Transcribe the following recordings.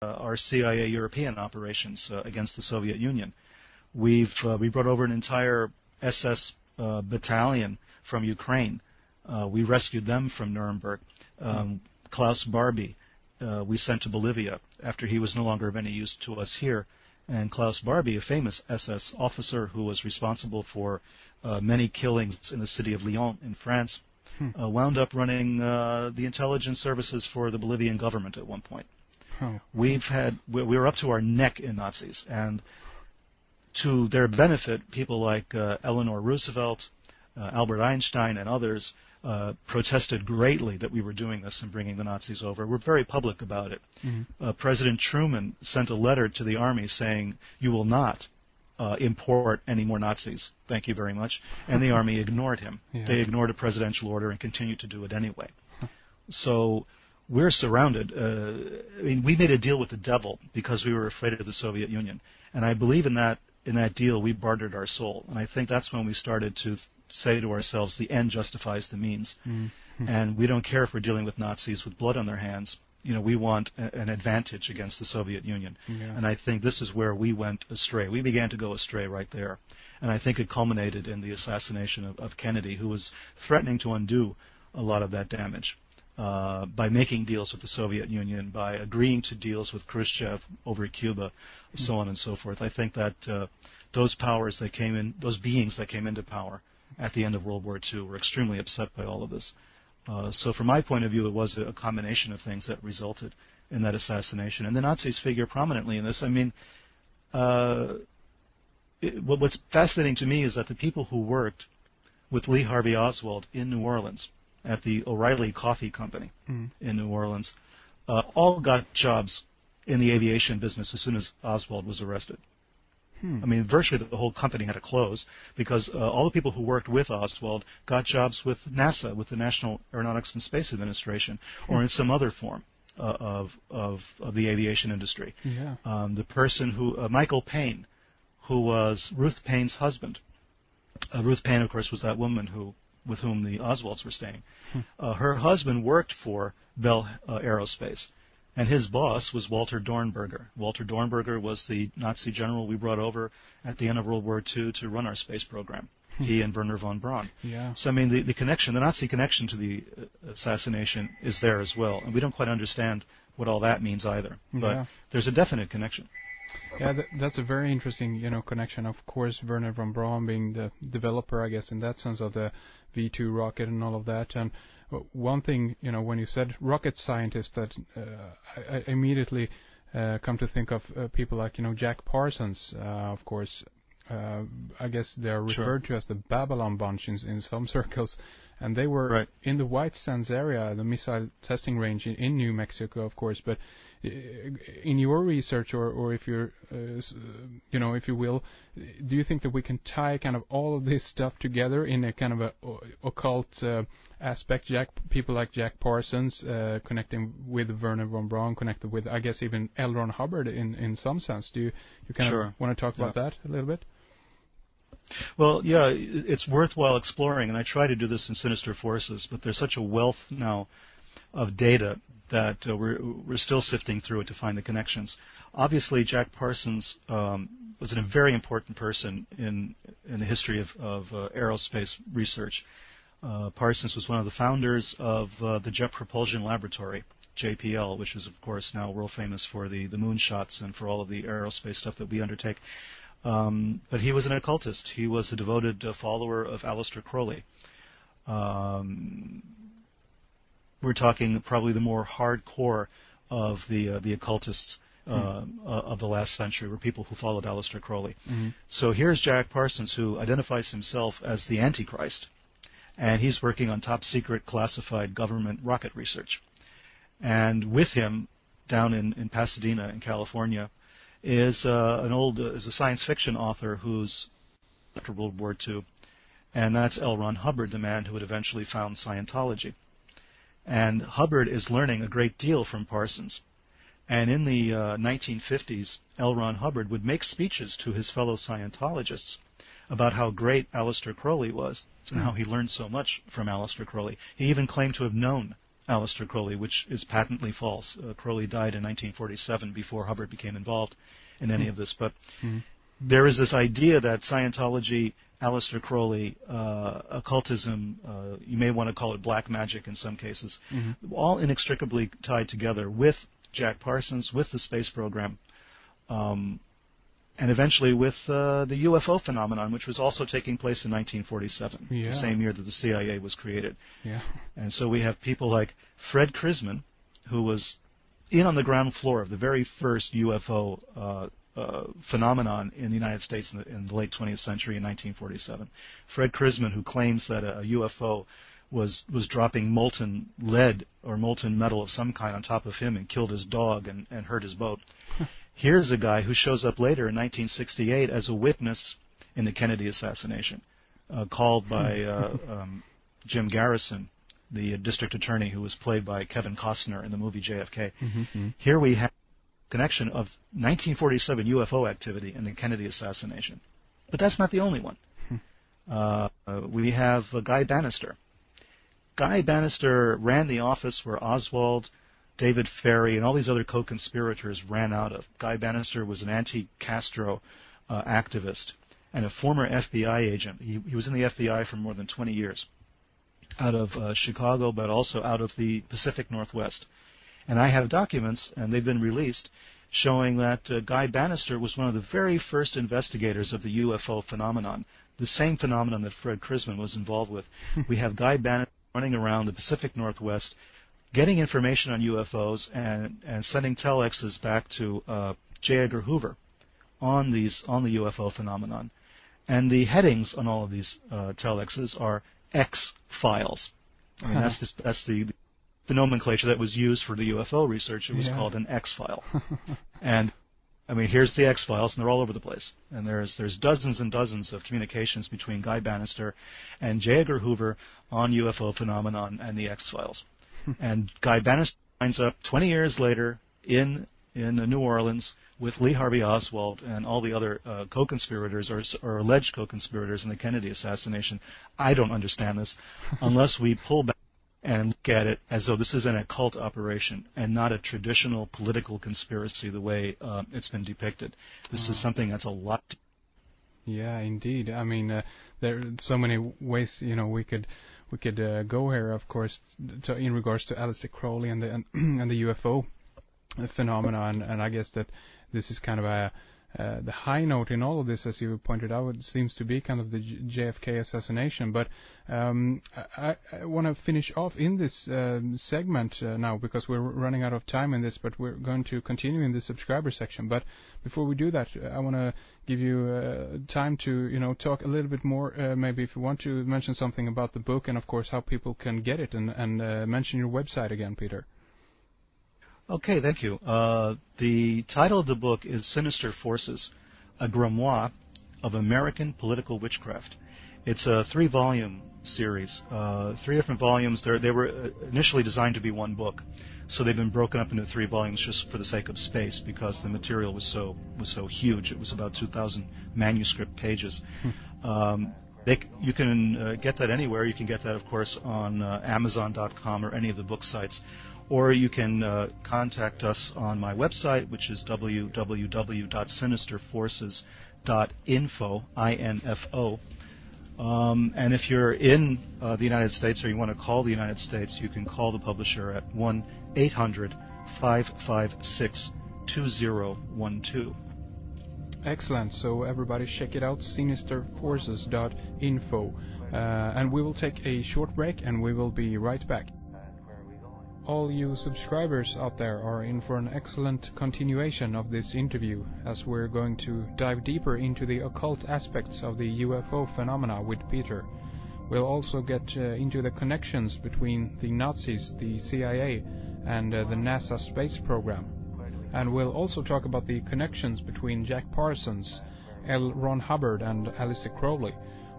our CIA European operations against the Soviet Union. We brought over an entire SS battalion from Ukraine. We rescued them from Nuremberg. Klaus Barbie we sent to Bolivia after he was no longer of any use to us here. And Klaus Barbie, a famous SS officer who was responsible for many killings in the city of Lyon in France, wound up running the intelligence services for the Bolivian government at one point. We were up to our neck in Nazis, and to their benefit, people like Eleanor Roosevelt, Albert Einstein, and others protested greatly that we were doing this and bringing the Nazis over. We're very public about it. President Truman sent a letter to the army saying, "You will not import any more Nazis. Thank you very much." And the army ignored him. They ignored a presidential order and continued to do it anyway. So we're surrounded. I mean, we made a deal with the devil because we were afraid of the Soviet Union. And I believe in that deal we bartered our soul. And I think that's when we started to say to ourselves, the end justifies the means. And we don't care if we're dealing with Nazis with blood on their hands. You know, we want an advantage against the Soviet Union. And I think this is where we went astray. We began to go astray right there. And I think it culminated in the assassination of Kennedy, who was threatening to undo a lot of that damage by making deals with the Soviet Union, by agreeing to deals with Khrushchev over Cuba, so on and so forth. I think that those powers that came in, those beings that came into power at the end of World War II were extremely upset by all of this. So from my point of view, it was a combination of things that resulted in that assassination. And the Nazis figure prominently in this. I mean, what's fascinating to me is that the people who worked with Lee Harvey Oswald in New Orleans at the O'Reilly Coffee Company in New Orleans all got jobs in the aviation business as soon as Oswald was arrested. I mean, virtually the whole company had to close because all the people who worked with Oswald got jobs with NASA, with the National Aeronautics and Space Administration, or in some other form of the aviation industry. The person who, Michael Payne, who was Ruth Payne's husband. Ruth Payne, of course, was that woman with whom the Oswalds were staying. Her husband worked for Bell Aerospace. And his boss was Walter Dornberger. Walter Dornberger was the Nazi general we brought over at the end of World War II to run our space program. He and Werner von Braun. So, I mean, the connection, the Nazi connection to the assassination is there as well. And we don't quite understand what all that means either. But there's a definite connection. Yeah, that's a very interesting, connection. Of course, Werner von Braun being the developer, I guess, in that sense of the V2 rocket and all of that. And one thing, when you said rocket scientist, that I immediately come to think of people like, Jack Parsons, of course. I guess they're referred to as the Babylon Bunch in some circles. And they were in the White Sands area, the missile testing range in New Mexico, of course. But in your research, or if you're, if you will, do you think that we can tie kind of all of this stuff together in a kind of a occult aspect? People like Jack Parsons connecting with Werner von Braun, connected with, I guess, even L. Ron Hubbard in some sense. Do you kind of want to talk about that a little bit? Well, yeah, it's worthwhile exploring, and I try to do this in Sinister Forces, but there's such a wealth now of data that we're still sifting through it to find the connections. Obviously, Jack Parsons was a very important person in the history of aerospace research. Parsons was one of the founders of the Jet Propulsion Laboratory, JPL, which is, of course, now world famous for the moonshots and for all of the aerospace stuff that we undertake. But he was an occultist. He was a devoted follower of Aleister Crowley. We're talking probably the more hardcore of the occultists of the last century, were people who followed Aleister Crowley. So here's Jack Parsons, who identifies himself as the Antichrist, and he's working on top secret classified government rocket research. And with him, down in Pasadena in California, is a science fiction author who's after World War II, and that's L. Ron Hubbard, the man who would eventually found Scientology. And Hubbard is learning a great deal from Parsons. And in the 1950s, L. Ron Hubbard would make speeches to his fellow Scientologists about how great Aleister Crowley was and how he learned so much from Aleister Crowley. He even claimed to have known Aleister Crowley, which is patently false. Crowley died in 1947 before Hubbard became involved in any of this. But there is this idea that Scientology, Aleister Crowley, occultism, you may want to call it black magic in some cases, all inextricably tied together with Jack Parsons, with the space program, and eventually with the UFO phenomenon, which was also taking place in 1947, the same year that the CIA was created. Yeah. And so we have people like Fred Krisman, who was in on the ground floor of the very first UFO phenomenon in the United States in the late 20th century in 1947. Fred Krisman, who claims that a UFO was dropping molten lead or molten metal of some kind on top of him and killed his dog and hurt his boat. Here's a guy who shows up later in 1968 as a witness in the Kennedy assassination, called by Jim Garrison, the district attorney who was played by Kevin Costner in the movie JFK. Here we have a connection of 1947 UFO activity and the Kennedy assassination. But that's not the only one. We have Guy Bannister. Guy Bannister ran the office where Oswald, David Ferry, and all these other co-conspirators ran out of. Guy Bannister was an anti-Castro activist and a former FBI agent. He was in the FBI for more than 20 years, out of Chicago, but also out of the Pacific Northwest. And I have documents, and they've been released, showing that Guy Bannister was one of the very first investigators of the UFO phenomenon, the same phenomenon that Fred Krisman was involved with. We have Guy Bannister running around the Pacific Northwest, getting information on UFOs and sending telexes back to J. Edgar Hoover on the UFO phenomenon. And the headings on all of these telexes are X files. I mean, that's the nomenclature that was used for the UFO research. It was called an X file. And I mean, here's the X files, and they're all over the place. And there's dozens and dozens of communications between Guy Bannister and J. Edgar Hoover on UFO phenomenon and the X files. And Guy Bannister winds up 20 years later in New Orleans with Lee Harvey Oswald and all the other co-conspirators or alleged co-conspirators in the Kennedy assassination. I don't understand this unless we pull back and look at it as though this is an occult operation and not a traditional political conspiracy the way it's been depicted. This is something that's a lot. Yeah, indeed. I mean, there are so many ways we could go here, of course, in regards to Aleister Crowley and the and the UFO phenomena, and I guess that this is kind of the high note in all of this, as you pointed out. It seems to be kind of the JFK assassination. But I want to finish off in this segment now, because we're running out of time in this, but we're going to continue in the subscriber section. But before we do that, I want to give you time to talk a little bit more, maybe if you want to mention something about the book, and of course how people can get it, and mention your website again, Peter. Okay, thank you. The title of the book is Sinister Forces, a grimoire of American political witchcraft. It's a 3-volume series, 3 different volumes. They were initially designed to be one book, so they've been broken up into 3 volumes just for the sake of space, because the material was so huge. It was about 2,000 manuscript pages. You can get that anywhere. You can get that, of course, on Amazon.com or any of the book sites. Or you can contact us on my website, which is www.sinisterforces.info, I-N-F-O. And if you're in the United States, or you want to call the United States, you can call the publisher at 1-800-556-2012. Excellent. So everybody check it out, sinisterforces.info. And we will take a short break, and we will be right back. All you subscribers out there are in for an excellent continuation of this interview, as we're going to dive deeper into the occult aspects of the UFO phenomena with Peter. We'll also get into the connections between the Nazis, the CIA, and the NASA space program. And we'll also talk about the connections between Jack Parsons, L. Ron Hubbard, and Aleister Crowley.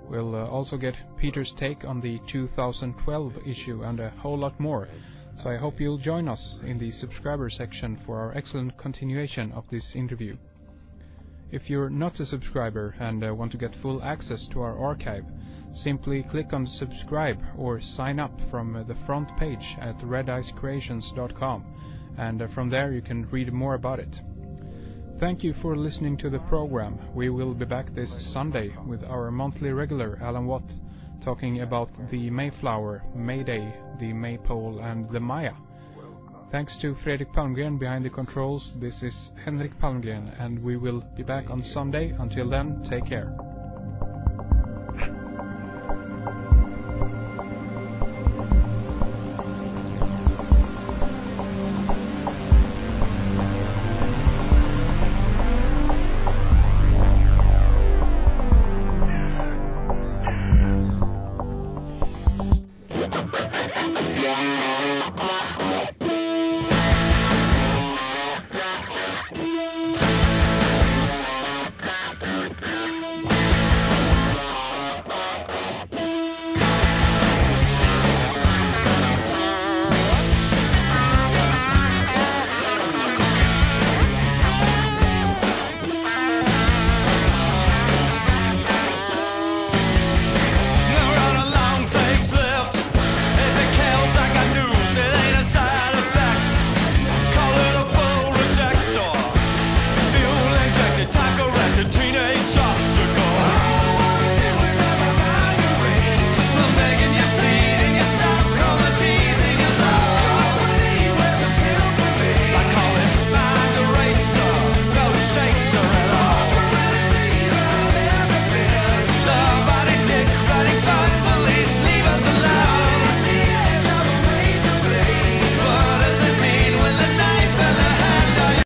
We'll also get Peter's take on the 2012 issue and a whole lot more. So I hope you'll join us in the subscriber section for our excellent continuation of this interview. If you're not a subscriber and want to get full access to our archive, simply click on subscribe or sign up from the front page at redicecreations.com, and from there you can read more about it. Thank you for listening to the program. We will be back this Sunday with our monthly regular Alan Watt, talking about the Mayflower, Mayday, the Maypole and the Maya. Thanks to Fredrik Palmgren behind the controls. This is Henrik Palmgren, and we will be back on Sunday. Until then, take care. Yeah.